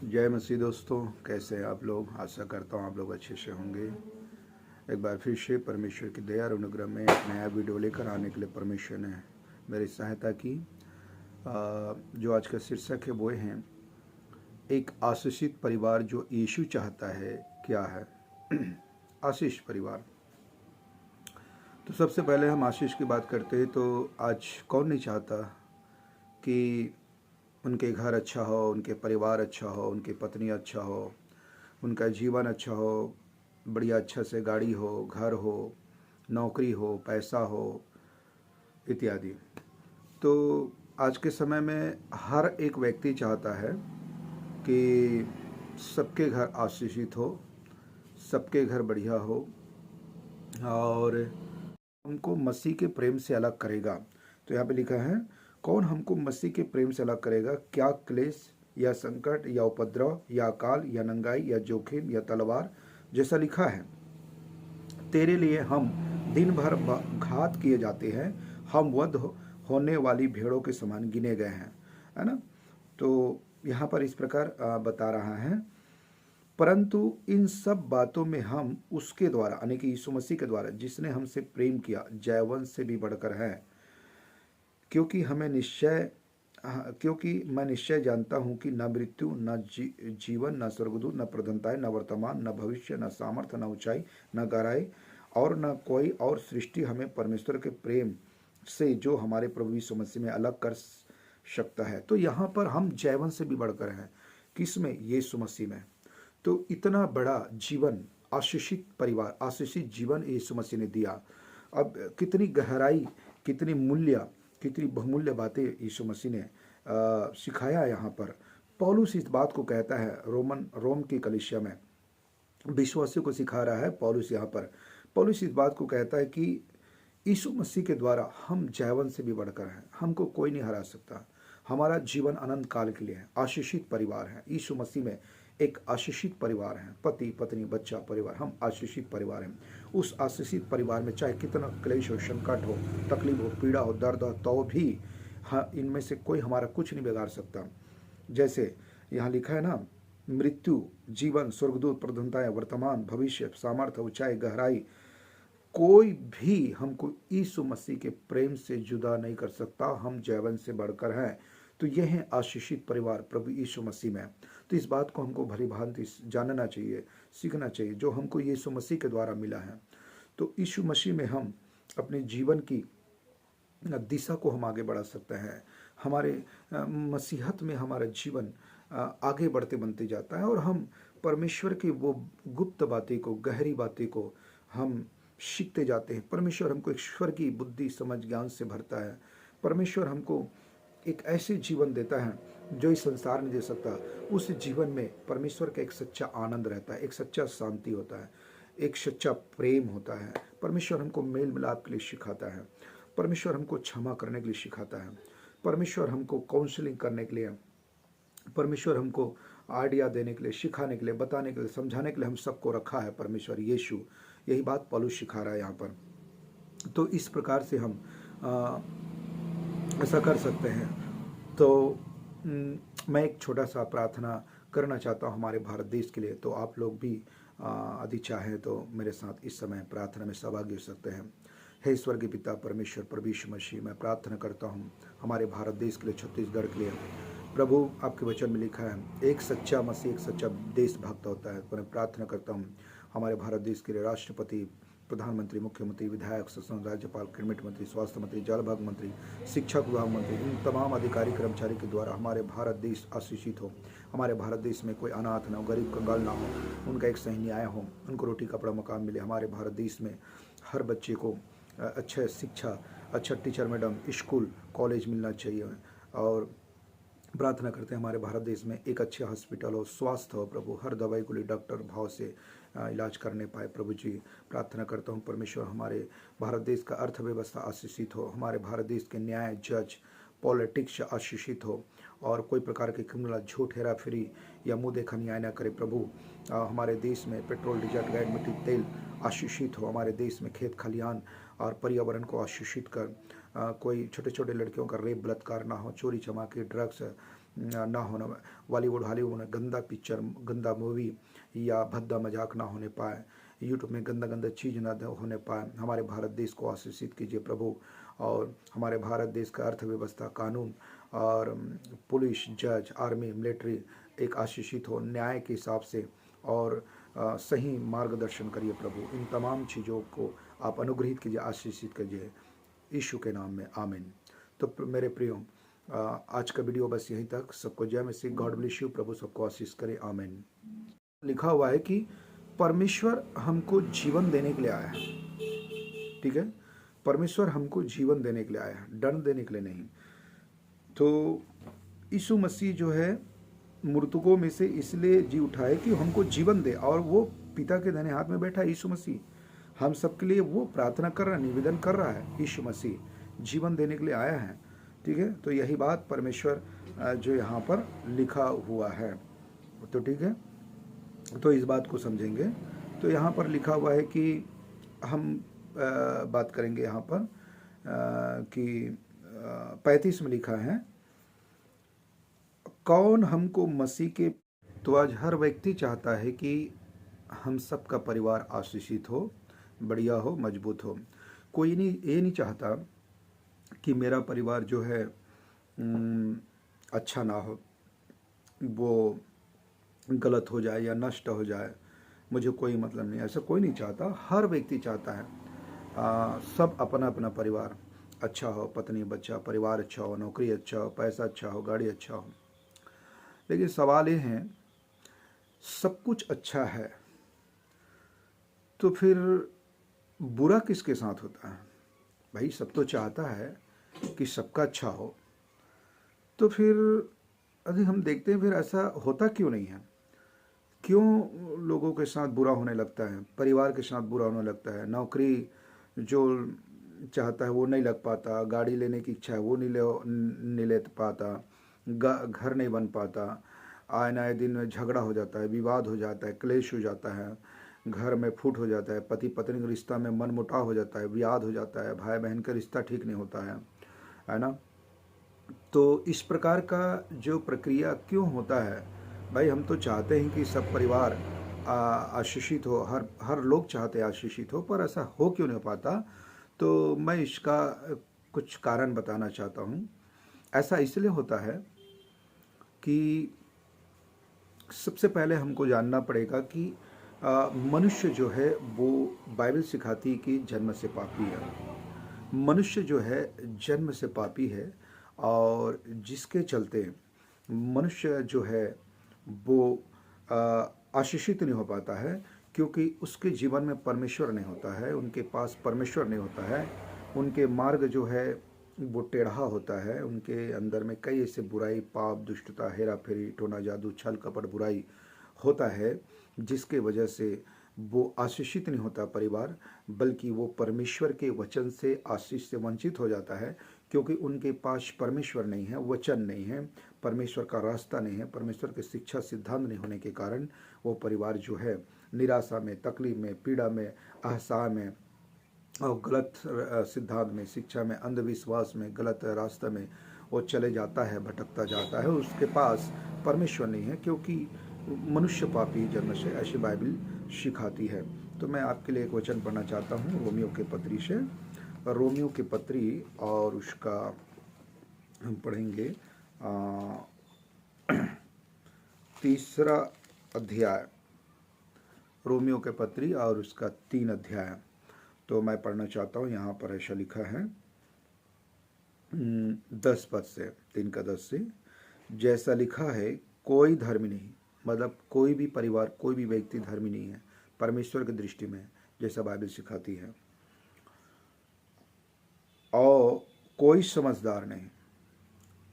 जय मसीह दोस्तों, कैसे हैं आप लोग। आशा करता हूँ आप लोग अच्छे से होंगे। एक बार फिर से परमेश्वर की दया और अनुग्रह में एक नया वीडियो लेकर आने के लिए परमेश्वर ने मेरी सहायता की। जो आज का शीर्षक है वो हैं एक आशीषित परिवार जो यीशु चाहता है क्या है। आशीष परिवार। तो सबसे पहले हम आशीष की बात करते हैं तो आज कौन नहीं चाहता कि उनके घर अच्छा हो, उनके परिवार अच्छा हो, उनकी पत्नी अच्छा हो, उनका जीवन अच्छा हो, बढ़िया अच्छा से गाड़ी हो, घर हो, नौकरी हो, पैसा हो इत्यादि। तो आज के समय में हर एक व्यक्ति चाहता है कि सबके घर आशीषित हो, सबके घर बढ़िया हो। और हमको मसीह के प्रेम से अलग करेगा। तो यहाँ पे लिखा है, कौन हमको मसीह के प्रेम से अलग करेगा? क्या क्लेश या संकट या उपद्रव या अकाल या नंगाई या जोखिम या तलवार? जैसा लिखा है, तेरे लिए हम दिन भर घात किए जाते हैं, हम वध होने वाली भेड़ों के समान गिने गए हैं, है ना। तो यहाँ पर इस प्रकार बता रहा है, परंतु इन सब बातों में हम उसके द्वारा यानी कि यीशु मसीह के द्वारा जिसने हमसे प्रेम किया जयवंत से भी बढ़कर है। क्योंकि हमें निश्चय क्योंकि मैं निश्चय जानता हूँ कि न मृत्यु न जीवन न स्वर्गदूत न प्रधानताएं न वर्तमान न भविष्य न सामर्थ्य न ऊंचाई न गहराई और न कोई और सृष्टि हमें परमेश्वर के प्रेम से जो हमारे प्रभु यीशु मसीह में अलग कर सकता है। तो यहाँ पर हम जयवंत से भी बढ़कर हैं। किसमें? यीशु मसीह में। तो इतना बड़ा जीवन, आशीषित परिवार, आशीषित जीवन यीशु मसीह ने दिया। अब कितनी गहराई, कितनी मूल्य, कितनी बहुमूल्य बातें यीशु मसीह ने सिखाया। यहाँ पर पौलुस इस बात को कहता है, रोम की कलीसिया में विश्वासियों को सिखा रहा है पौलुस। यहाँ पर पौलुस इस बात को कहता है कि यीशु मसीह के द्वारा हम जयवंत से भी बढ़कर हैं, हमको कोई नहीं हरा सकता। हमारा जीवन अनंत काल के लिए है। आशीषित परिवार है यीशु मसीह में, एक आशीषित परिवार है, पति पत्नी बच्चा परिवार, हम आशीषित परिवार हैं। उस आशीषित परिवार में चाहे कितना क्लेश हो, संकट हो, तकलीफ हो, पीड़ा हो, दर्द हो, तो भी हाँ, इनमें से कोई हमारा कुछ नहीं बिगाड़ सकता। जैसे यहाँ लिखा है ना, मृत्यु जीवन स्वर्गदूत प्रधानताएं वर्तमान भविष्य सामर्थ्य ऊंचाई गहराई, कोई भी हमको यीशु मसीह के प्रेम से जुदा नहीं कर सकता। हम जयवंत से बढ़कर हैं। तो यह है आशीषित परिवार प्रभु यीशु मसीह में। तो इस बात को हमको भली भांति जानना चाहिए, सीखना चाहिए, जो हमको यीशु मसीह के द्वारा मिला है। तो यीशु मसीह में हम अपने जीवन की दिशा को हम आगे बढ़ा सकते हैं। हमारे मसीहत में हमारा जीवन आगे बढ़ते बनते जाता है और हम परमेश्वर की वो गुप्त बातें को, गहरी बातें को हम सीखते जाते हैं। परमेश्वर हमको एक स्वर्गीय बुद्धि समझ ज्ञान से भरता है। परमेश्वर हमको एक ऐसे जीवन देता है जो इस संसार में दे सकता। उस जीवन में परमेश्वर का एक सच्चा आनंद रहता है, एक सच्चा शांति होता है, एक सच्चा प्रेम होता है। परमेश्वर हमको मेल मिलाप के लिए सिखाता है। परमेश्वर हमको क्षमा करने के लिए सिखाता है। परमेश्वर हमको काउंसलिंग करने के लिए, परमेश्वर हमको आइडिया देने के लिए, सिखाने के लिए, बताने के लिए, समझाने के लिए हम सबको रखा है परमेश्वर यीशु। यही बात पौलुस सिखा रहा है यहाँ पर। तो इस प्रकार से हम ऐसा कर सकते हैं। तो मैं एक छोटा सा प्रार्थना करना चाहता हूँ हमारे भारत देश के लिए। तो आप लोग भी यदि चाहें तो मेरे साथ इस समय प्रार्थना में सहभागी हो सकते हैं। हे ईश्वर के पिता परमेश्वर प्रभु यीशु मसीह, मैं प्रार्थना करता हूँ हमारे भारत देश के लिए, छत्तीसगढ़ के लिए। प्रभु, आपके वचन में लिखा है एक सच्चा मसीह, एक सच्चा देशभक्त होता है। तो मैं प्रार्थना करता हूँ हमारे भारत देश के लिए राष्ट्रपति, प्रधानमंत्री, मुख्यमंत्री, विधायक, शासन, राज्यपाल, कैबिनेट मंत्री, स्वास्थ्य मंत्री, जल विभाग मंत्री, शिक्षा विभाग मंत्री, इन तमाम अधिकारी कर्मचारी के द्वारा हमारे भारत देश आशीषित हो। हमारे भारत देश में कोई अनाथ ना हो, गरीब कंगाल ना हो, उनका एक सही न्याय हो, उनको रोटी कपड़ा मकान मिले। हमारे भारत देश में हर बच्चे को अच्छा शिक्षा, अच्छा टीचर मैडम, स्कूल कॉलेज मिलना चाहिए। और प्रार्थना करते हैं हमारे भारत देश में एक अच्छे हॉस्पिटल हो, स्वास्थ्य हो प्रभु, हर दवाई को लिए डॉक्टर भाव से इलाज करने पाए प्रभु जी। प्रार्थना करता हूँ परमेश्वर हमारे भारत देश का अर्थव्यवस्था आशीषित हो, हमारे भारत देश के न्याय, जज, पॉलिटिक्स आशीषित हो और कोई प्रकार के क्रिमिनल झूठ, हेरा फेरी या मुँह देखा न्याय न करे प्रभु। हमारे देश में पेट्रोल, डीजल, गैस, मिट्टी, तेल आशीषित हो। हमारे देश में खेत खलिहान और पर्यावरण को आशीषित कर। कोई छोटे छोटे लड़कियों का रेप बलात्कार ना हो, चोरी चमाके, ड्रग्स, ना होने, बॉलीवुड हॉलीवुड में गंदा पिक्चर, गंदा मूवी या भद्दा मजाक ना होने पाए, यूट्यूब में गंदा गंदा चीज़ ना होने पाए। हमारे भारत देश को आशीषित कीजिए प्रभु, और हमारे भारत देश का अर्थव्यवस्था, कानून और पुलिस, जज, आर्मी, मिलिट्री एक आशीषित हो न्याय के हिसाब से, और सही मार्गदर्शन करिए प्रभु। इन तमाम चीज़ों को आप अनुग्रहित कीजिए, आशीषित कीजिए यीशु के नाम में, आमीन। तो मेरे प्रियो, आज का वीडियो बस यहीं तक। सबको जय मसीह, गॉड ब्लेस यू, प्रभु सबको आशीष करे, आमीन। लिखा हुआ है कि परमेश्वर हमको जीवन देने के लिए आया है, ठीक है। परमेश्वर हमको जीवन देने के लिए आया है, दंड देने के लिए नहीं। तो यीशु मसीह जो है मृतकों में से इसलिए जी उठा है कि हमको जीवन दे, और वो पिता के दाहिने हाथ में बैठा है यीशु मसीह। हम सबके लिए वो प्रार्थना कर रहा है, निवेदन कर रहा है। यीशु मसीह जीवन देने के लिए आया है, ठीक है। तो यही बात परमेश्वर जो यहाँ पर लिखा हुआ है, तो ठीक है। तो इस बात को समझेंगे। तो यहाँ पर लिखा हुआ है कि हम बात करेंगे यहाँ पर कि 35 में लिखा है, कौन हमको मसीह के। तो आज हर व्यक्ति चाहता है कि हम सबका परिवार आशीषित हो, बढ़िया हो, मजबूत हो। कोई नहीं ये नहीं चाहता कि मेरा परिवार जो है अच्छा ना हो, वो गलत हो जाए या नष्ट हो जाए, मुझे कोई मतलब नहीं, ऐसा कोई नहीं चाहता। हर व्यक्ति चाहता है सब अपना अपना परिवार अच्छा हो, पत्नी बच्चा, परिवार अच्छा हो, नौकरी अच्छा हो, पैसा अच्छा हो, गाड़ी अच्छा हो। लेकिन सवाल ये है, सब कुछ अच्छा है तो फिर बुरा किसके साथ होता है? भाई सब तो चाहता है कि सबका अच्छा हो, तो फिर यदि हम देखते हैं फिर ऐसा होता क्यों नहीं है? क्यों लोगों के साथ बुरा होने लगता है, परिवार के साथ बुरा होने लगता है? नौकरी जो चाहता है वो नहीं लग पाता, गाड़ी लेने की इच्छा है वो नहीं ले पाता, घर नहीं बन पाता, आए नए दिन झगड़ा हो जाता है, विवाद हो जाता है, क्लेश हो जाता है, घर में फूट हो जाता है, पति पत्नी के रिश्ता में मनमुटाव हो जाता है, विवाद हो जाता है, भाई बहन का रिश्ता ठीक नहीं होता है ना। तो इस प्रकार का जो प्रक्रिया क्यों होता है? भाई हम तो चाहते हैं कि सब परिवार आशीषित हो, हर लोग चाहते हैं आशीषित हो, पर ऐसा हो क्यों नहीं पाता? तो मैं इसका कुछ कारण बताना चाहता हूँ। ऐसा इसलिए होता है कि सबसे पहले हमको जानना पड़ेगा कि मनुष्य जो है वो बाइबल सिखाती है कि जन्म से पापी है। मनुष्य जो है जन्म से पापी है, और जिसके चलते मनुष्य जो है वो आशीषित नहीं हो पाता है, क्योंकि उसके जीवन में परमेश्वर नहीं होता है, उनके पास परमेश्वर नहीं होता है, उनके मार्ग जो है वो टेढ़ा होता है, उनके अंदर में कई ऐसे बुराई, पाप, दुष्टता, हेरा फेरी, टोना जादू, छल कपट, बुराई होता है, जिसके वजह से वो आशीषित नहीं होता परिवार, बल्कि वो परमेश्वर के वचन से आशीष से वंचित हो जाता है, क्योंकि उनके पास परमेश्वर नहीं है, वचन नहीं है, परमेश्वर का रास्ता नहीं है, परमेश्वर के शिक्षा सिद्धांत नहीं होने के कारण वो परिवार जो है निराशा में, तकलीफ में, पीड़ा में, असहाय में, और गलत सिद्धांत में, शिक्षा में, अंधविश्वास में, गलत रास्ते में वो चले जाता है, भटकता जाता है। उसके पास परमेश्वर नहीं है, क्योंकि मनुष्य पापी जन्म से, ऐसी बाइबल सिखाती है। तो मैं आपके लिए एक वचन पढ़ना चाहता हूँ रोमियो के पत्री से, रोमियो के पत्री, और उसका हम पढ़ेंगे 3 अध्याय, रोमियो के पत्री और उसका 3 अध्याय। तो मैं पढ़ना चाहता हूँ। यहाँ पर ऐसा लिखा है 10 पद से, 3 का 10 से, जैसा लिखा है कोई धर्मी नहीं, मतलब कोई भी परिवार, कोई भी व्यक्ति धर्मी नहीं है परमेश्वर की दृष्टि में, जैसा बाइबल सिखाती है, और कोई समझदार नहीं,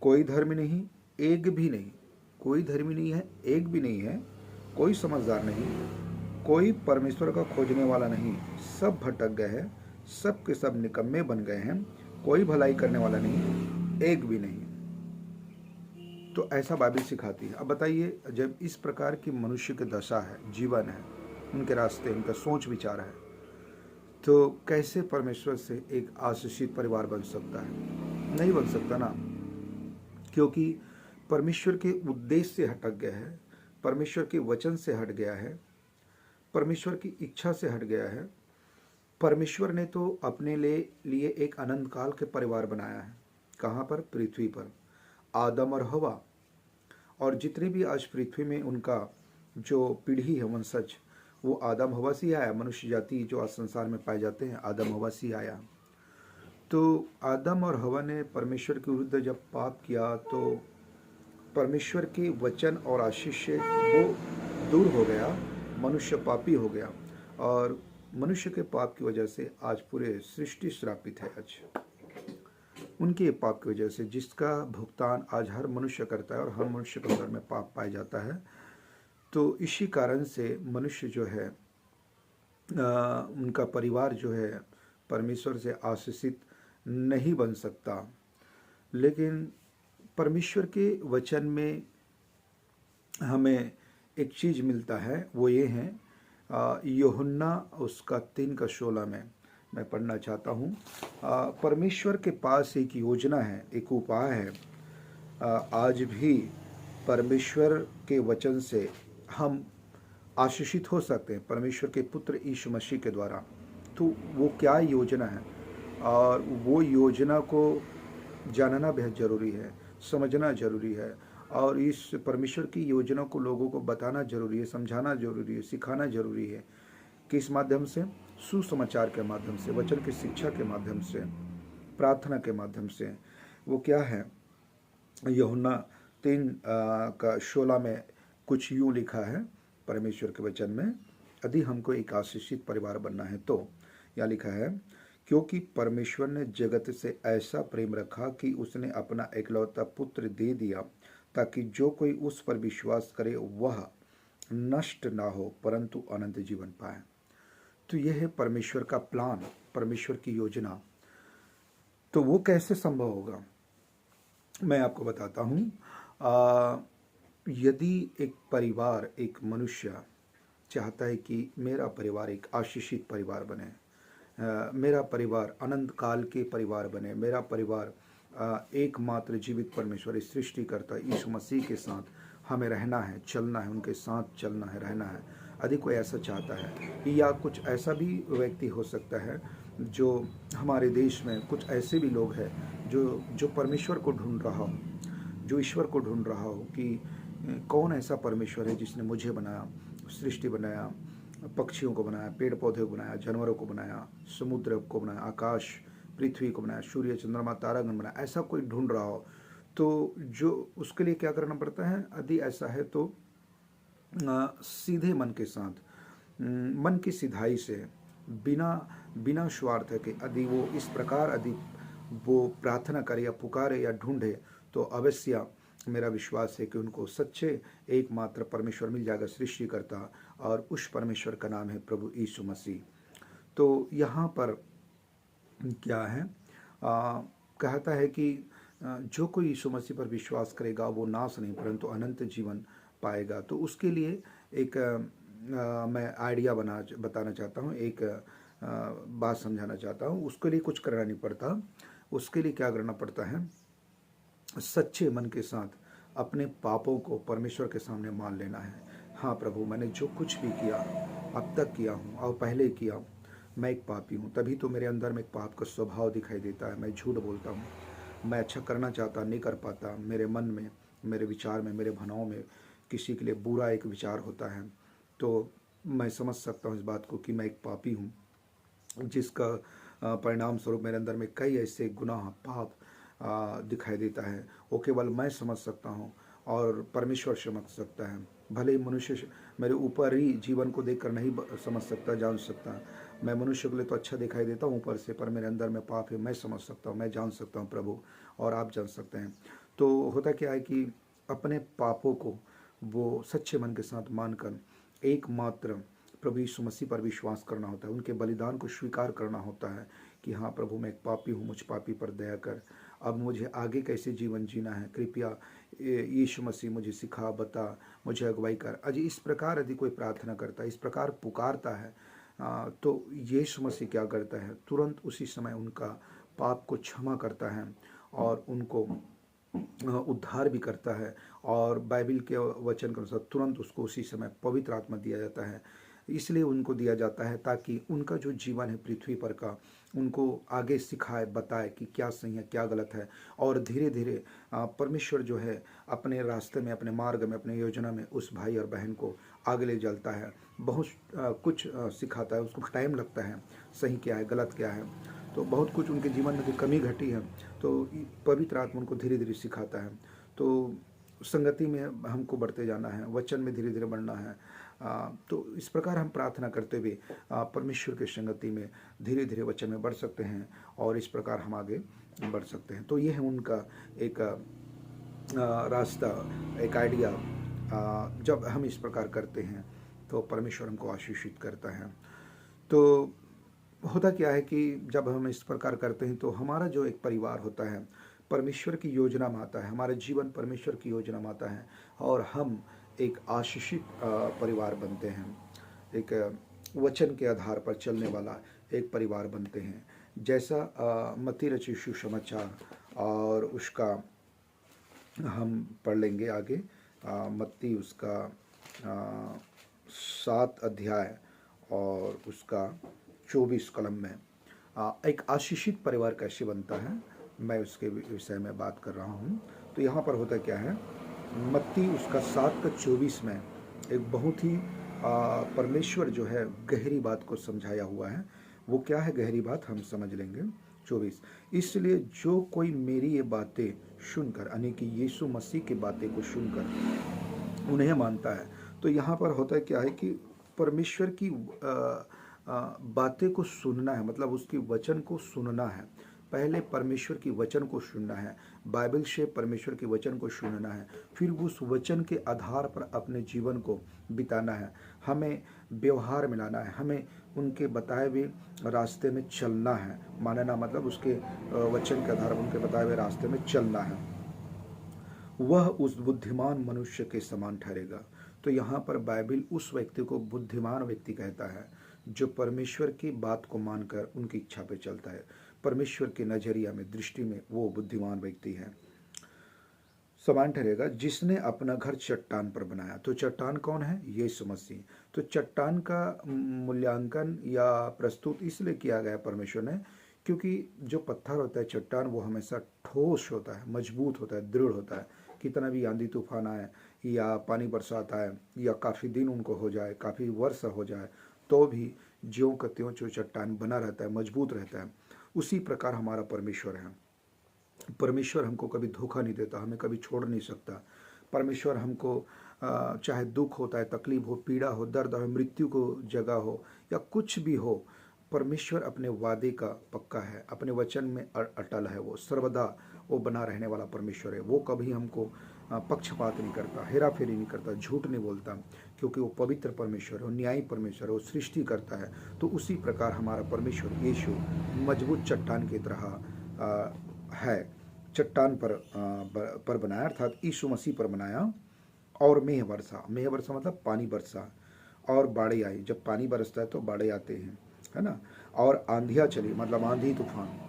कोई धर्मी नहीं, एक भी नहीं, कोई धर्मी नहीं है, एक भी नहीं है, कोई समझदार नहीं, कोई परमेश्वर का खोजने वाला नहीं, सब भटक गए हैं, सब के सब निकम्मे बन गए हैं, कोई भलाई करने वाला नहीं, एक भी नहीं। तो ऐसा बाइबल सिखाती है। अब बताइए, जब इस प्रकार की मनुष्य की दशा है, जीवन है, उनके रास्ते, उनका सोच विचार है, तो कैसे परमेश्वर से एक आशीषित परिवार बन सकता है? नहीं बन सकता ना, क्योंकि परमेश्वर के उद्देश्य से हटक गया है, परमेश्वर के वचन से हट गया है, परमेश्वर की इच्छा से हट गया है। परमेश्वर ने तो अपने लिए एक अनंत काल के परिवार बनाया है। कहाँ पर? पृथ्वी पर। आदम और हवा, और जितने भी आज पृथ्वी में उनका जो पीढ़ी है, वंशज, वो आदम हवा से आया। मनुष्य जाति जो आज संसार में पाए जाते हैं, आदम हवा से आया। तो आदम और हवा ने परमेश्वर के विरुद्ध जब पाप किया तो परमेश्वर के वचन और आशीष से वो दूर हो गया, मनुष्य पापी हो गया, और मनुष्य के पाप की वजह से आज पूरे सृष्टि श्रापित है। आज उनके पाप की वजह से, जिसका भुगतान आज हर मनुष्य करता है, और हर मनुष्य के अंदर में पाप पाया जाता है। तो इसी कारण से मनुष्य जो है, उनका परिवार जो है परमेश्वर से आशीषित नहीं बन सकता। लेकिन परमेश्वर के वचन में हमें एक चीज़ मिलता है, वो ये है, यूहन्ना उसका 3:16 में मैं पढ़ना चाहता हूँ। परमेश्वर के पास एक योजना है, एक उपाय है। आज भी परमेश्वर के वचन से हम आशीषित हो सकते हैं, परमेश्वर के पुत्र यीशु मसीह के द्वारा। तो वो क्या योजना है, और वो योजना को जानना बेहद ज़रूरी है, समझना ज़रूरी है, और इस परमेश्वर की योजना को लोगों को बताना ज़रूरी है, समझाना ज़रूरी है, सिखाना ज़रूरी है। किस माध्यम से? सुसमाचार के माध्यम से, वचन की शिक्षा के माध्यम से, प्रार्थना के माध्यम से। वो क्या है? यूहन्ना 3:16 में कुछ यूँ लिखा है परमेश्वर के वचन में, यदि हमको एक आशीषित परिवार बनना है तो यहाँ लिखा है, क्योंकि परमेश्वर ने जगत से ऐसा प्रेम रखा कि उसने अपना एकलौता पुत्र दे दिया, ताकि जो कोई उस पर विश्वास करे वह नष्ट ना हो परंतु अनंत जीवन पाए। तो यह है परमेश्वर का प्लान, परमेश्वर की योजना। तो वो कैसे संभव होगा, मैं आपको बताता हूँ। यदि एक परिवार, एक मनुष्य चाहता है कि मेरा परिवार एक आशीषित परिवार बने, मेरा परिवार अनंत काल के परिवार बने, मेरा परिवार एकमात्र जीवित परमेश्वर, इस सृष्टिकर्ता यीशु मसीह के साथ हमें रहना है, चलना है, उनके साथ चलना है, रहना है। यदि कोई ऐसा चाहता है, या कुछ ऐसा भी व्यक्ति हो सकता है जो हमारे देश में कुछ ऐसे भी लोग हैं जो परमेश्वर को ढूंढ रहा हो, जो ईश्वर को ढूंढ रहा हो कि कौन ऐसा परमेश्वर है जिसने मुझे बनाया, सृष्टि बनाया, पक्षियों को बनाया, पेड़ पौधे को बनाया, जानवरों को बनाया, समुद्र को बनाया, आकाश पृथ्वी को बनाया, सूर्य चंद्रमा तारागण बनाया। ऐसा कोई ढूंढ रहा हो तो जो उसके लिए क्या करना पड़ता है? यदि ऐसा है तो सीधे मन के साथ, मन की सिधाई से, बिना स्वार्थ के, यदि वो इस प्रकार यदि वो प्रार्थना करे या पुकारे या ढूंढे, तो अवश्य मेरा विश्वास है कि उनको सच्चे एकमात्र परमेश्वर मिल जाएगा, सृष्टिकर्ता, और उस परमेश्वर का नाम है प्रभु यीशु मसीह। तो यहाँ पर क्या है, कहता है कि जो कोई यीशु मसीह पर विश्वास करेगा वो नाश नहीं परंतु अनंत जीवन पाएगा। तो उसके लिए एक मैं आइडिया बताना चाहता हूँ, एक बात समझाना चाहता हूँ। उसके लिए कुछ करना नहीं पड़ता। उसके लिए क्या करना पड़ता है? सच्चे मन के साथ अपने पापों को परमेश्वर के सामने मान लेना है। हाँ प्रभु, मैंने जो कुछ भी किया, अब तक किया हूँ और पहले किया, मैं एक पापी हूँ। तभी तो मेरे अंदर में एक पाप का स्वभाव दिखाई देता है। मैं झूठ बोलता हूँ, मैं अच्छा करना चाहता नहीं कर पाता। मेरे मन में, मेरे विचार में, मेरे भावनाओं में किसी के लिए बुरा एक विचार होता है। तो मैं समझ सकता हूँ इस बात को कि मैं एक पापी हूँ, जिसका परिणाम स्वरूप मेरे अंदर में कई ऐसे गुनाह, पाप दिखाई देता है। वो केवल मैं समझ सकता हूँ और परमेश्वर समझ सकता है। भले ही मनुष्य मेरे ऊपर ही जीवन को देखकर नहीं समझ सकता, जान सकता। मैं मनुष्य के लिए तो अच्छा दिखाई देता हूँ ऊपर से, पर मेरे अंदर में पाप है। मैं समझ सकता हूँ, मैं जान सकता हूँ प्रभु, और आप जान सकते हैं। तो होता क्या है कि अपने पापों को वो सच्चे मन के साथ मानकर एकमात्र प्रभु यीशु मसीह पर विश्वास करना होता है। उनके बलिदान को स्वीकार करना होता है कि हाँ प्रभु, मैं एक पापी हूँ, मुझ पापी पर दया कर। अब मुझे आगे कैसे जीवन जीना है, कृपया यीशु मसीह मुझे सिखा, बता, मुझे अगुवाई कर। आज इस प्रकार यदि कोई प्रार्थना करता है, इस प्रकार पुकारता है, तो यीशु मसीह क्या करता है? तुरंत उसी समय उनका पाप को क्षमा करता है और उनको उद्धार भी करता है। और बाइबल के वचन के अनुसार तुरंत उसको उसी समय पवित्र आत्मा दिया जाता है। इसलिए उनको दिया जाता है ताकि उनका जो जीवन है पृथ्वी पर का, उनको आगे सिखाए, बताए कि क्या सही है क्या गलत है। और धीरे धीरे परमेश्वर जो है अपने रास्ते में, अपने मार्ग में, अपने योजना में उस भाई और बहन को आगे ले चलता है। बहुत कुछ सिखाता है, उसको टाइम लगता है सही क्या है गलत क्या है। तो बहुत कुछ उनके जीवन में जो कमी घटी है तो पवित्र आत्मा उनको धीरे धीरे सिखाता है। तो संगति में हमको बढ़ते जाना है, वचन में धीरे धीरे बढ़ना है। तो इस प्रकार हम प्रार्थना करते हुए परमेश्वर के संगति में धीरे धीरे वचन में बढ़ सकते हैं और इस प्रकार हम आगे बढ़ सकते हैं। तो ये है उनका एक रास्ता, एक आइडिया। जब हम इस प्रकार करते हैं तो परमेश्वर हमको आशीषित करता है। तो होता क्या है कि जब हम इस प्रकार करते हैं तो हमारा जो एक परिवार होता है परमेश्वर की योजना में आता है, हमारा जीवन परमेश्वर की योजना में आता है और हम एक आशीषित परिवार बनते हैं, एक वचन के आधार पर चलने वाला एक परिवार बनते हैं। जैसा मत्ती रचित सुसमाचार और उसका हम पढ़ लेंगे आगे, मत्ती उसका 7 अध्याय और उसका 24 कलम में एक आशीषित परिवार कैसे बनता है, मैं उसके विषय में बात कर रहा हूँ। तो यहाँ पर होता क्या है, मत्ती उसका 7:24 में एक बहुत ही परमेश्वर जो है गहरी बात को समझाया हुआ है। वो क्या है गहरी बात, हम समझ लेंगे। 24, इसलिए जो कोई मेरी ये बातें सुनकर, यानी कि यीशु मसीह की बातें को सुनकर उन्हें मानता है। तो यहाँ पर होता क्या है कि परमेश्वर की बातें को सुनना है, मतलब उसकी वचन को सुनना है। पहले परमेश्वर की वचन को सुनना है, बाइबल से परमेश्वर के वचन को सुनना है, फिर उस वचन के आधार पर अपने जीवन को बिताना है। हमें व्यवहार में लाना है, हमें उनके बताए हुए रास्ते में चलना है। मानना मतलब उसके वचन के आधार पर उनके बताए हुए रास्ते में चलना है। वह उस बुद्धिमान मनुष्य के समान ठहरेगा। तो यहाँ पर बाइबल उस व्यक्ति को बुद्धिमान व्यक्ति कहता है जो परमेश्वर की बात को मानकर उनकी इच्छा पे चलता है। परमेश्वर के नजरिया में, दृष्टि में वो बुद्धिमान व्यक्ति है। समान ठहरेगा जिसने अपना घर चट्टान पर बनाया। तो चट्टान कौन है? यीशु मसीह। तो चट्टान का मूल्यांकन या प्रस्तुत इसलिए किया गया परमेश्वर ने क्योंकि जो पत्थर होता है चट्टान, वो हमेशा ठोस होता है, मजबूत होता है, दृढ़ होता है। कितना भी आंधी तूफान आए या पानी बरसात आए या काफ़ी दिन उनको हो जाए, काफ़ी वर्ष हो जाए, तो भी ज्यों का त्यों जो चट्टान बना रहता है, मजबूत रहता है। उसी प्रकार हमारा परमेश्वर है। परमेश्वर हमको कभी धोखा नहीं देता, हमें कभी छोड़ नहीं सकता। परमेश्वर हमको चाहे दुख होता है, तकलीफ हो, पीड़ा हो, दर्द हो, मृत्यु को जगह हो या कुछ भी हो, परमेश्वर अपने वादे का पक्का है, अपने वचन में अटल है। वो सर्वदा वो बना रहने वाला परमेश्वर है। वो कभी हमको पक्षपात नहीं करता, हेरा फेरी नहीं करता, झूठ नहीं बोलता, क्योंकि वो पवित्र परमेश्वर है, वो न्यायी परमेश्वर है, वो सृष्टि करता है। तो उसी प्रकार हमारा परमेश्वर यीशु मजबूत चट्टान की तरह है। चट्टान पर बनाया, अर्थात यीशु मसीह पर बनाया। और मेह वर्षा मतलब पानी बरसा और बाढ़ें आई। जब पानी बरसता है तो बाढ़ें आते हैं, है ना। और आंधियाँ चली, मतलब आंधी तूफान।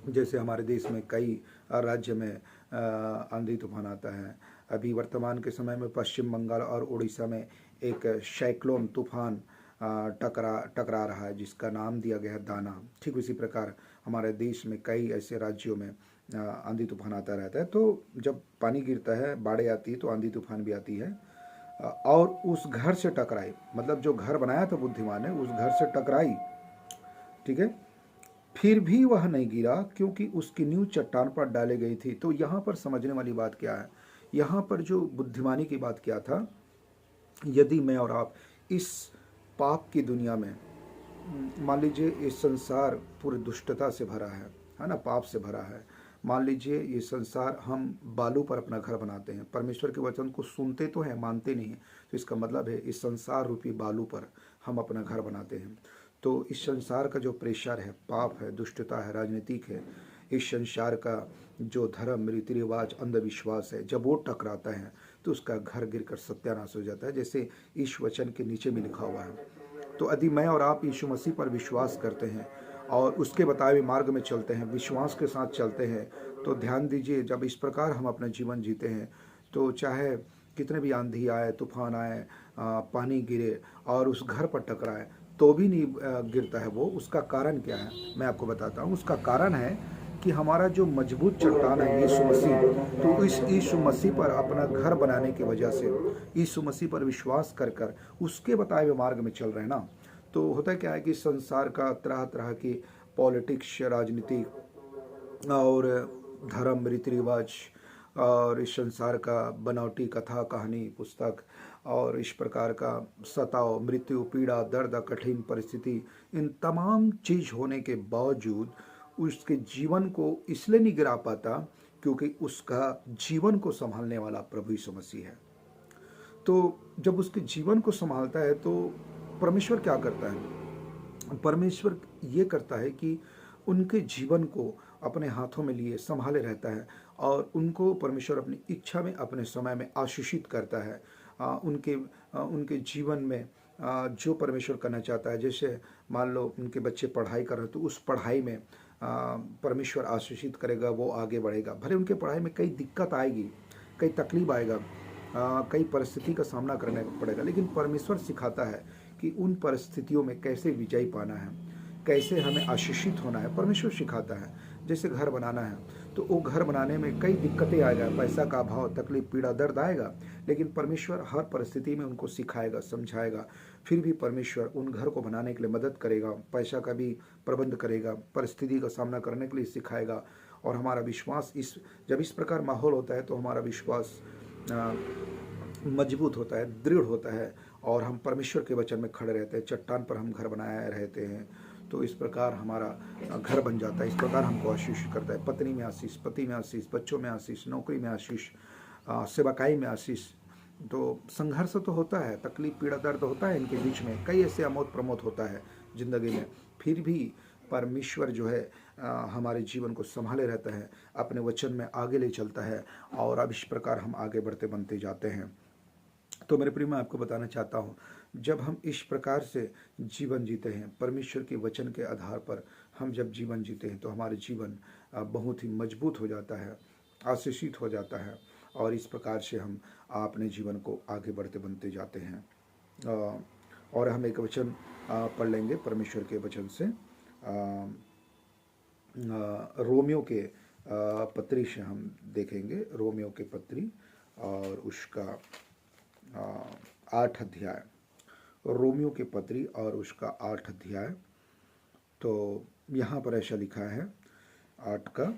जैसे हमारे देश में कई राज्य में आंधी तूफान आता है। अभी वर्तमान के समय में पश्चिम बंगाल और उड़ीसा में एक साइक्लोन तूफान टकरा रहा है जिसका नाम दिया गया है दाना। ठीक उसी प्रकार हमारे देश में कई ऐसे राज्यों में आंधी तूफान आता रहता है। तो जब पानी गिरता है, बाढ़ें आती है, तो आंधी तूफान भी आती है। और उस घर से टकराई, मतलब जो घर बनाया था बुद्धिमान ने, उस घर से टकराई, ठीक है। फिर भी वह नहीं गिरा क्योंकि उसकी नींव चट्टान पर डाली गई थी। तो यहाँ पर समझने वाली बात क्या है, यहाँ पर जो बुद्धिमानी की बात क्या था, यदि मैं और आप इस पाप की दुनिया में, मान लीजिए ये संसार पूरी दुष्टता से भरा है ना, पाप से भरा है। मान लीजिए ये संसार, हम बालू पर अपना घर बनाते हैं, परमेश्वर के वचन को सुनते तो हैं, मानते नहीं हैं। तो इसका मतलब है इस संसार रूपी बालू पर हम अपना घर बनाते हैं। तो इस संसार का जो प्रेशर है, पाप है, दुष्टता है, राजनीतिक है, इस संसार का जो धर्म, रीति रिवाज, अंधविश्वास है, जब वो टकराता है तो उसका घर गिरकर सत्यानाश हो जाता है। जैसे इस वचन के नीचे में लिखा हुआ है। तो यदि मैं और आप यीशु मसीह पर विश्वास करते हैं और उसके बताए हुए मार्ग में चलते हैं, विश्वास के साथ चलते हैं, तो ध्यान दीजिए, जब इस प्रकार हम अपना जीवन जीते हैं तो चाहे कितने भी आंधी आए, तूफान आए, पानी गिरे और उस घर पर टकराए तो भी नहीं गिरता है वो। उसका कारण क्या है मैं आपको बताता हूँ। उसका कारण है कि हमारा जो मजबूत चट्टान है यीशु मसीह, तो इस यीशु मसीह पर अपना घर बनाने की वजह से, यीशु मसीह पर विश्वास कर कर उसके बताए हुए मार्ग में चल रहे हैं ना। तो होता क्या है कि संसार का तरह तरह की पॉलिटिक्स, राजनीति और धर्म, रीति रिवाज और इस संसार का बनावटी कथा कहानी पुस्तक और इस प्रकार का सताव, मृत्यु, पीड़ा, दर्द, कठिन परिस्थिति, इन तमाम चीज होने के बावजूद उसके जीवन को इसलिए नहीं गिरा पाता क्योंकि उसका जीवन को संभालने वाला प्रभु यीशु मसीह है। तो जब उसके जीवन को संभालता है तो परमेश्वर क्या करता है? परमेश्वर ये करता है कि उनके जीवन को अपने हाथों में लिए संभाले रहता है और उनको परमेश्वर अपनी इच्छा में, अपने समय में आशीषित करता है। उनके जीवन में जो परमेश्वर करना चाहता है, जैसे मान लो उनके बच्चे पढ़ाई कर रहे हैं तो उस पढ़ाई में परमेश्वर आशीषित करेगा, वो आगे बढ़ेगा। भले उनके पढ़ाई में कई दिक्कत आएगी, कई तकलीफ आएगा, कई परिस्थिति का सामना करना पड़ेगा, लेकिन परमेश्वर सिखाता है कि उन परिस्थितियों में कैसे विजयी पाना है, कैसे हमें आशीषित होना है। परमेश्वर सिखाता है। जैसे घर बनाना है तो वो घर बनाने में कई दिक्कतें आएगा, पैसा का अभाव, तकलीफ, पीड़ा, दर्द आएगा, लेकिन परमेश्वर हर परिस्थिति में उनको सिखाएगा, समझाएगा। फिर भी परमेश्वर उन घर को बनाने के लिए मदद करेगा, पैसा का भी प्रबंध करेगा, परिस्थिति का सामना करने के लिए सिखाएगा। और हमारा विश्वास जब इस प्रकार माहौल होता है तो हमारा विश्वास मजबूत होता है, दृढ़ होता है और हम परमेश्वर के वचन में खड़े रहते हैं। चट्टान पर हम घर बनाए रहते हैं तो इस प्रकार हमारा घर बन जाता है। इस प्रकार हमको आशीष करता है। पत्नी में आशीष, पति में आशीष, बच्चों में आशीष, नौकरी में आशीष, सेवकाई में आशीष। तो संघर्ष तो होता है, तकलीफ, पीड़ा, दर्द होता है, इनके बीच में कई ऐसे अमोद प्रमोद होता है जिंदगी में। फिर भी परमेश्वर जो है हमारे जीवन को संभाले रहता है, अपने वचन में आगे ले चलता है और अब इस प्रकार हम आगे बढ़ते बनते जाते हैं। तो मेरे प्रिय, मैं आपको बताना चाहता हूँ, जब हम इस प्रकार से जीवन जीते हैं, परमेश्वर के वचन के आधार पर हम जब जीवन जीते हैं तो हमारे जीवन बहुत ही मजबूत हो जाता है, आशीषित हो जाता है और इस प्रकार से हम अपने जीवन को आगे बढ़ते बनते जाते हैं। और हम एक वचन पढ़ लेंगे परमेश्वर के वचन से, रोमियो के पत्री से हम देखेंगे। रोमियो के पत्री और उसका 8 अध्याय, रोमियो के पत्री और उसका 8 अध्याय। तो यहाँ पर ऐसा लिखा है 8 का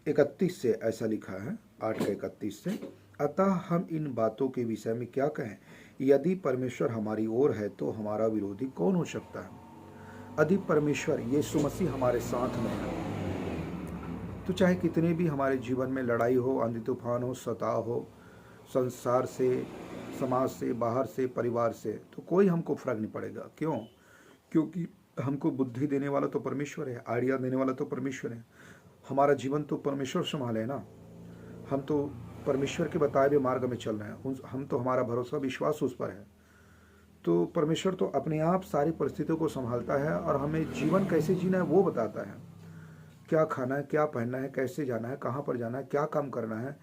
31 से ऐसा लिखा है, 8 का 31 से, अतः हम इन बातों के विषय में क्या कहें? यदि परमेश्वर हमारी ओर है तो हमारा विरोधी कौन हो सकता है? यदि परमेश्वर यीशु मसीह हमारे साथ में है तो चाहे कितने भी हमारे जीवन में लड़ाई हो, आंधी तूफान हो, सताव हो, संसार से, समाज से, बाहर से, परिवार से, तो कोई हमको फर्क नहीं पड़ेगा। क्यों? क्योंकि हमको बुद्धि देने वाला तो परमेश्वर है, आइडिया देने वाला तो परमेश्वर है। हमारा जीवन तो परमेश्वर संभाले ना। हम तो परमेश्वर के बताए हुए मार्ग में चल रहे हैं। हम तो, हमारा भरोसा, विश्वास उस पर है। तो परमेश्वर तो अपने आप सारी परिस्थितियों को संभालता है और हमें जीवन कैसे जीना है वो बताता है। क्या खाना है, क्या पहनना है, कैसे जाना है, कहाँ पर जाना है, क्या काम करना है,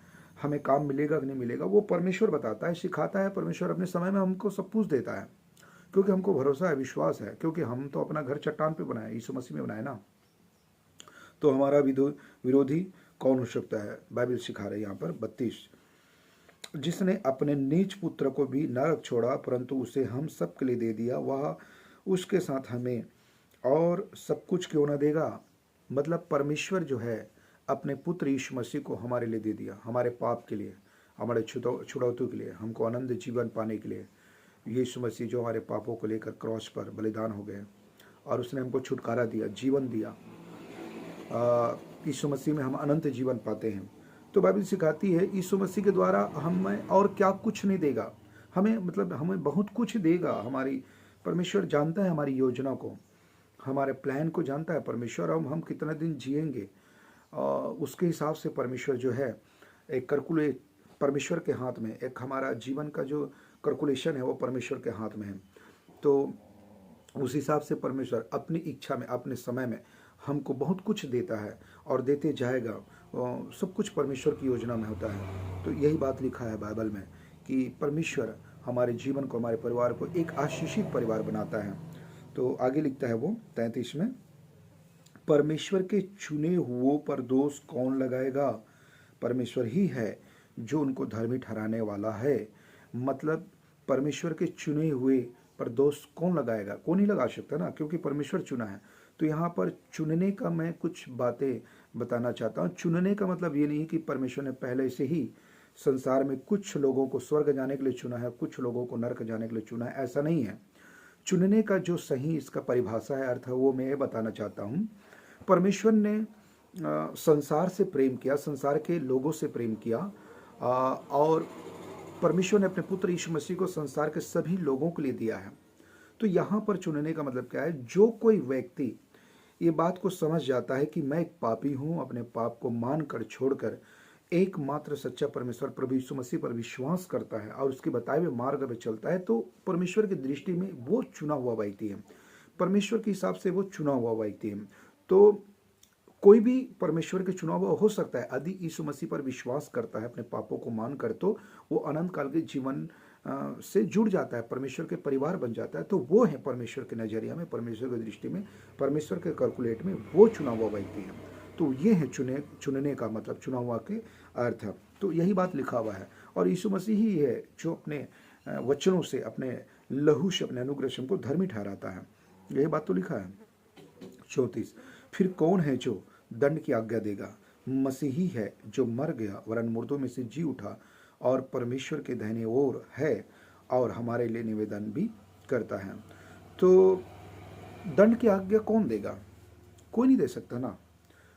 हमें काम मिलेगा कि नहीं मिलेगा, वो परमेश्वर बताता है, सिखाता है। परमेश्वर अपने समय में हमको सब कुछ देता है क्योंकि हमको भरोसा है, विश्वास है, क्योंकि हम तो अपना घर चट्टान पे बनाए, यीशु मसीह में बनाए ना। तो हमारा विरोधी कौन हो सकता है? बाइबल सिखा रहे यहाँ पर 32, जिसने अपने नीच पुत्र को भी न छोड़ा परंतु उसे हम सब के लिए दे दिया, वह उसके साथ हमें और सब कुछ क्यों न देगा? मतलब परमेश्वर जो है अपने पुत्र यीशु मसीह को हमारे लिए दे दिया, हमारे पाप के लिए, हमारे छुड़ौती के लिए, हमको आनंद जीवन पाने के लिए। यीशु मसीह जो हमारे पापों को लेकर क्रॉस पर बलिदान हो गए और उसने हमको छुटकारा दिया, जीवन दिया। यीशु मसीह में हम अनंत जीवन पाते हैं। तो बाइबल सिखाती है यीशु मसीह के द्वारा हमें और क्या कुछ नहीं देगा, हमें, मतलब हमें बहुत कुछ देगा। हमारी परमेश्वर जानता है हमारी योजना को, हमारे प्लान को जानता है परमेश्वर। हम कितना दिन जिएंगे उसके हिसाब से परमेश्वर जो है एक कैलकुलेट, परमेश्वर के हाथ में, एक हमारा जीवन का जो कैलकुलेशन है वो परमेश्वर के हाथ में है। तो उस हिसाब से परमेश्वर अपनी इच्छा में, अपने समय में हमको बहुत कुछ देता है और देते जाएगा। सब कुछ परमेश्वर की योजना में होता है। तो यही बात लिखा है बाइबल में कि परमेश्वर हमारे जीवन को, हमारे परिवार को एक आशीषित परिवार बनाता है। तो आगे लिखता है वो 33 में, परमेश्वर के चुने हुओं पर दोष कौन लगाएगा? परमेश्वर ही है जो उनको धर्मी ठहराने वाला है। मतलब परमेश्वर के चुने हुए पर दोष कौन लगाएगा? कौन नहीं लगा सकता ना, क्योंकि परमेश्वर चुना है। तो यहाँ पर चुनने का मैं कुछ बातें बताना चाहता हूँ। चुनने का मतलब ये नहीं कि परमेश्वर ने पहले से ही संसार में कुछ लोगों को स्वर्ग जाने के लिए चुना है, कुछ लोगों को नरक जाने के लिए चुना है, ऐसा नहीं है। चुनने का जो सही इसका परिभाषा है, अर्थ है, वो मैं ये बताना चाहता हूँ। परमेश्वर ने संसार से प्रेम किया, संसार के लोगों से प्रेम किया, और परमेश्वर ने अपने पुत्र यीशु मसीह को संसार के सभी लोगों के लिए दिया है। तो यहाँ पर चुनने का मतलब क्या है? जो कोई व्यक्ति ये बात को समझ जाता है कि मैं एक पापी हूँ, अपने पाप को मानकर छोड़कर एकमात्र सच्चा परमेश्वर प्रभु यीशु मसीह पर विश्वास करता है और उसके बताए हुए मार्ग में चलता है, तो परमेश्वर की दृष्टि में वो चुना हुआ व्यक्ति है। परमेश्वर के हिसाब से वो चुना हुआ व्यक्ति है। तो कोई भी परमेश्वर के चुनाव हो सकता है। यदि यीशु मसीह पर विश्वास करता है, अपने पापों को मानकर, तो वो अनंत काल के जीवन से जुड़ जाता है, परमेश्वर के परिवार बन जाता है। तो वो है परमेश्वर के नजरिया में, परमेश्वर की दृष्टि में, परमेश्वर के कैलकुलेट में वो चुना हुआ व्यक्ति है। तो ये है चुनने का मतलब, चुना हुआ के अर्थ। तो यही बात लिखा हुआ है। और यीशु मसीह ही है जो अपने वचनों से, अपने लहू से, अपने अनुग्रह से हमको धर्मी ठहराता है। यही बात तो लिखा है। 34, फिर कौन है जो दंड की आज्ञा देगा? मसीही है जो मर गया वरन मुर्दों में से जी उठा और परमेश्वर के दाहिने ओर है और हमारे लिए निवेदन भी करता है। तो दंड की आज्ञा कौन देगा? कोई नहीं दे सकता ना।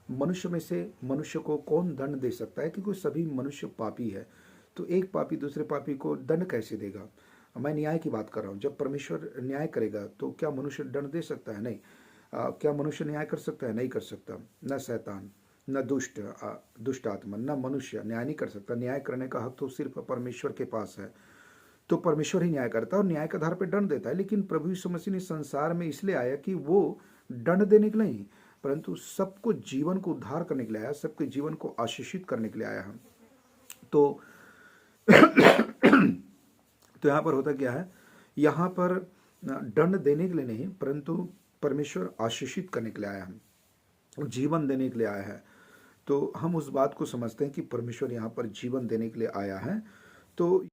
मनुष्य में से मनुष्य को कौन दंड दे सकता है? क्योंकि सभी मनुष्य पापी है। तो एक पापी दूसरे पापी को दंड कैसे देगा? मैं न्याय की बात कर रहा हूँ। जब परमेश्वर न्याय करेगा तो क्या मनुष्य दंड दे सकता है? नहीं। क्या मनुष्य न्याय कर सकता है? नहीं कर सकता। न शैतान, न दुष्ट आत्मा, न मनुष्य न्याय नहीं कर सकता। न्याय करने का हक तो सिर्फ परमेश्वर के पास है। तो परमेश्वर ही न्याय करता है और न्याय के आधार पर दंड देता है। लेकिन प्रभु यीशु मसीह ने संसार में इसलिए आया कि वो दंड देने के लिए नहीं, परंतु सबको जीवन को उद्धार करने के लिए आया, सबके जीवन को आशीषित करने के लिए आया है। तो तो यहाँ पर होता क्या है? यहाँ पर दंड देने के लिए नहीं, परंतु परमेश्वर आशीषित करने के लिए आया है, जीवन देने के लिए आया है। तो हम उस बात को समझते हैं कि परमेश्वर यहाँ पर जीवन देने के लिए आया है। तो